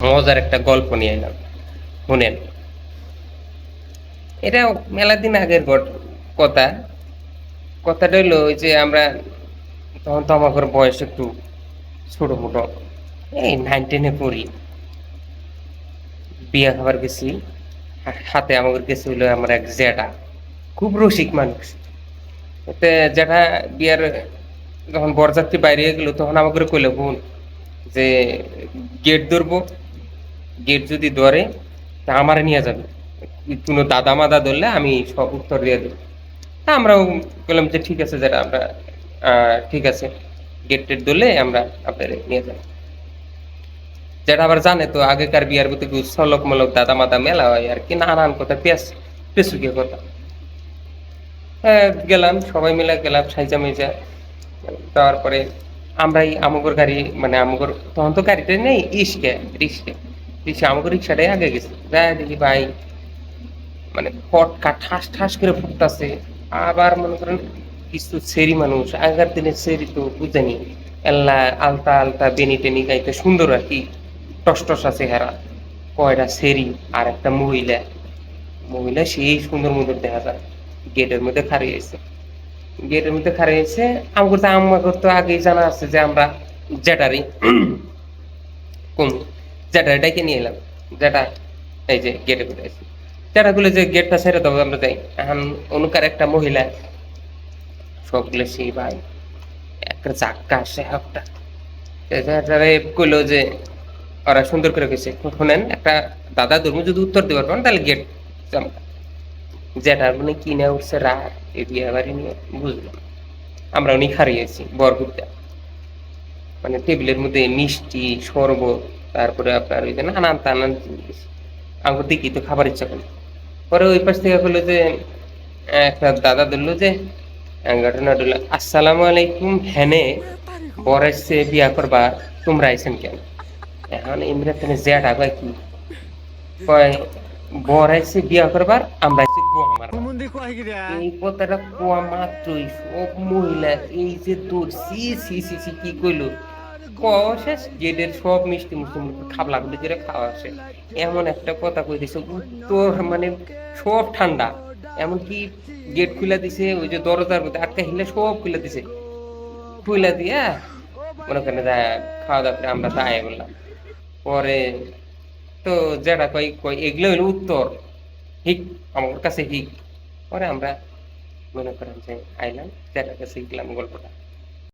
মজার একটা গল্প নিয়ে এলাম, শুনেন। এটা মেলা দিন আগের কথা। কথাটা হইলো ওই যে আমরা তখন তো আমার বয়স একটু ছোট মোটো, এই 9-10-এ পড়ি। বিয়া খাবার গেছি, হাতে আমাদের গেছে হইলো আমার এক জ্যাঠা, খুব রসিক মানুষ। এতে জ্যাঠা বিয়ার যখন বরযাত্রী বাইরে গেল তখন আমাকে কইলো, বোন যে গেট ধরবো, গেট যদি ধরে তা আমারে নিয়ে যাবে, কোনো দাদা মাদা ধরলে আমি সব উত্তর দিয়ে দেবো। তা আমরাও বললাম যে ঠিক আছে যেটা আমরা, ঠিক আছে, গেট টেট ধরলে আমরা আপনার নিয়ে যাবো। যেটা আবার জানে তো আগেকার বিয়ার প্রতি সলক মলক দাদা মাদা মেলা হয় আর কি, নানান কথা পেঁচুকে কথা। গেলাম, সবাই মিলে গেলাম সাইজা মিজা। যাওয়ার পরে আমরাই আমগর গাড়ি, মানে আমগর তখন তো গাড়িটা নেই, রিস্কে রিক্সা, আমগর রিক্সাটাই আগে গেছে। যাই দেখি ভাই, মানে ফটকা ঠাস ঠাস করে ফুটতাছে। আবার মনে করেন কিছু সেরি মানুষ, আগের দিনের সেরি তো বুঝেনি, এল্লা আলতা আলতা বেনি টেনি গাইতে সুন্দর আর কি, টস টস আছে হেরা। কয়টা সেরি আর একটা মহিলা, মহিলা সেই সুন্দর মন্দির দেখা যায়, গেটের মধ্যে খাড়িয়েছে। গেটের মধ্যে খাড়িয়েছে, আমাকে তো আগেই জানা আছে যে আমরা জ্যাটারি কোন জ্যাটারি ডাইকে নিয়ে এলাম। জ্যাটা এই যে গেটে কোথায় আছে, জ্যাটা গুলো যে গেটটা ছেড়ে দেবো আমরা যাই। এখন অনুকার একটা মহিলা সবগুলো সেই ভাই একটা চাক্কা আসে হাফটা, জ্যাটারে কইলো যে ওরা সুন্দর করে গেছে, শোনেন একটা দাদা ধর্ম যদি উত্তর দিতে পারবেন তাহলে গেট যেটার মানে কিনে উঠছে রাত, এই বিয়ে বাড়ি নিয়ে বুঝলাম। আমরা উনি খারিয়েছি বরগুড়টা, মানে টেবিলের মধ্যে মিষ্টি শরবত, তারপরে আপনার ওই যে নানান টানান জিনিস। আমার দেখি তো খাবার ইচ্ছা করলো। পরে ওই পাশ থেকে বললো যে, একটা দাদা ধরলো যে, ঘটনা হলো আসসালামু আলাইকুম, হেনে বর আসছে বিয়া করবার, তোমরা আইছেন কেন? এখন এমনি জেঠা কয় কি, কয় বর আইছে বিয়া করবার, আমরা আইছি গোয়া মারবার। এই কথাটা কোয়া মাত্রই সব মহিলা এই যে তোর সি সি সি সি কি কইলো, খাওয়া শেষ, গেটের সব মিষ্টি মুষ্টি খাবলা গুলি করে খাওয়া শেষ। এমন একটা কথা কই দিছে উত্তর, মানে সব ঠান্ডা। এমনকি গেট খুলে দিছে, ওই যে দরজার মধ্যে আটকা হিলে সব খুলে দিছে, খুলে দিয়া মনে করেন খাওয়া দাওয়া করে আমরা তাই বললাম। পরে তো যেটা কই কই এগুলো হইলো উত্তর, হিক আমার কাছে হিক। পরে আমরা মনে করেন যে আইলাম, যেটার কাছে গেলাম গল্পটা।